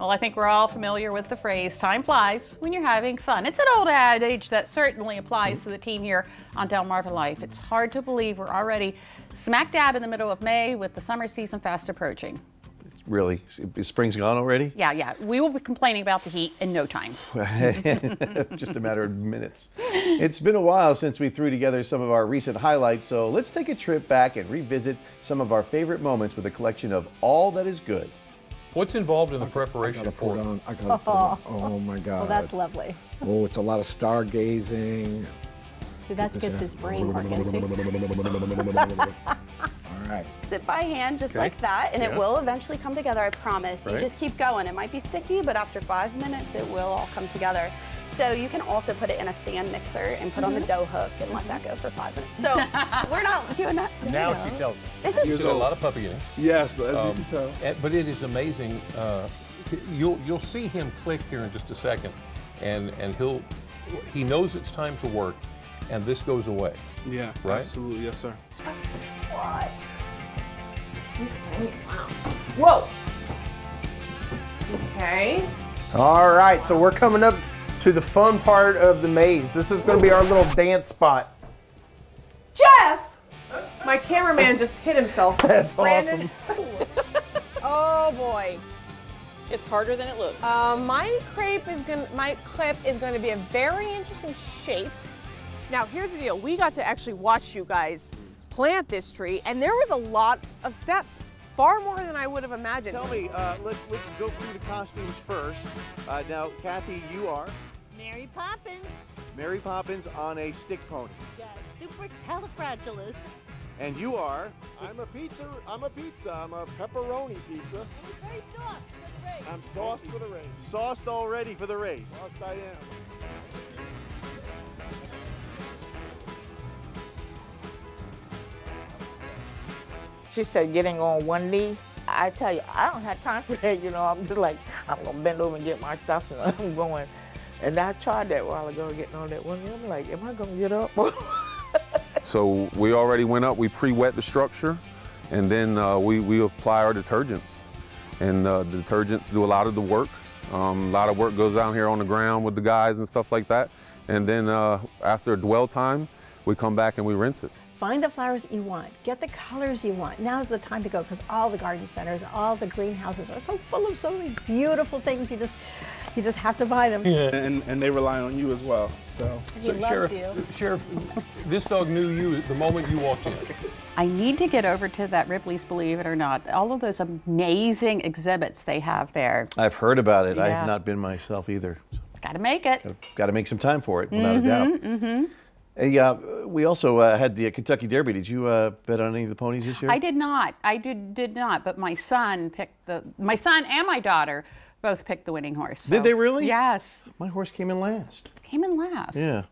Well, I think we're all familiar with the phrase, time flies when you're having fun. It's an old adage that certainly applies to the team here on Delmarva Life. It's hard to believe we're already smack dab in the middle of May with the summer season fast approaching. Really? Spring's gone already? Yeah. We will be complaining about the heat in no time. Just a matter of minutes. It's been a while since we threw together some of our recent highlights, so let's take a trip back and revisit some of our favorite moments with a collection of all that is good. What's involved in the preparation for it? I gotta put on. Oh my God. Well, that's lovely. Oh, it's a lot of stargazing. See, that gets his brain working. All right. Sit by hand just like that, and it will eventually come together, I promise. You just keep going. It might be sticky, but after 5 minutes, it will all come together. So you can also put it in a stand mixer and put on the dough hook and let that go for 5 minutes. So we're not doing that today. Now she tells me. This is She's got a lot of puppy in it. Yes, as you can tell. But it is amazing. You'll see him click here in just a second, and he knows it's time to work, and this goes away. Yeah, right? Absolutely, yes, sir. What? Okay, wow. Whoa. Okay. All right, so we're coming up to the fun part of the maze. This is going to be our little dance spot. Jeff! My cameraman just hit himself. That's Brandon. awesome. Oh boy. It's harder than it looks. My clip is going to be a very interesting shape. Now here's the deal. We got to actually watch you guys plant this tree, and there was a lot of steps, far more than I would have imagined. Tell me, let's go through the costumes first. Now, Kathy, you are? Mary Poppins. Mary Poppins on a stick pony. Yeah, supercalifragilistic. And you are? I'm a pizza. I'm a pepperoni pizza. Very sauced for the race. I'm sauced for the race. Sauced already for the race. Sauced I am. She said getting on one knee. I tell you, I don't have time for that, you know. I'm just like, I'm gonna bend over and get my stuff and I'm going. And I tried that a while ago, getting on that one knee. I'm like, am I gonna get up? So we already went up, we pre-wet the structure, and then we apply our detergents. And the detergents do a lot of the work. A lot of work goes down here on the ground with the guys and stuff like that. And then after dwell time, we come back and we rinse it. Find the flowers you want, get the colors you want. Now's the time to go, because all the garden centers, all the greenhouses are so full of so many beautiful things. You just have to buy them. Yeah, and they rely on you as well. So He loves you. Sheriff, this dog knew you the moment you walked in. I need to get over to that Ripley's, believe it or not. All of those amazing exhibits they have there. I've heard about it. Yeah. I have not been myself either. Got to make it. Got to make some time for it, without a doubt. Hey, we also had the Kentucky Derby. Did you bet on any of the ponies this year? I did not. I did not. But my son and my daughter both picked the winning horse. So. Did they really? Yes. My horse came in last. Came in last. Yeah.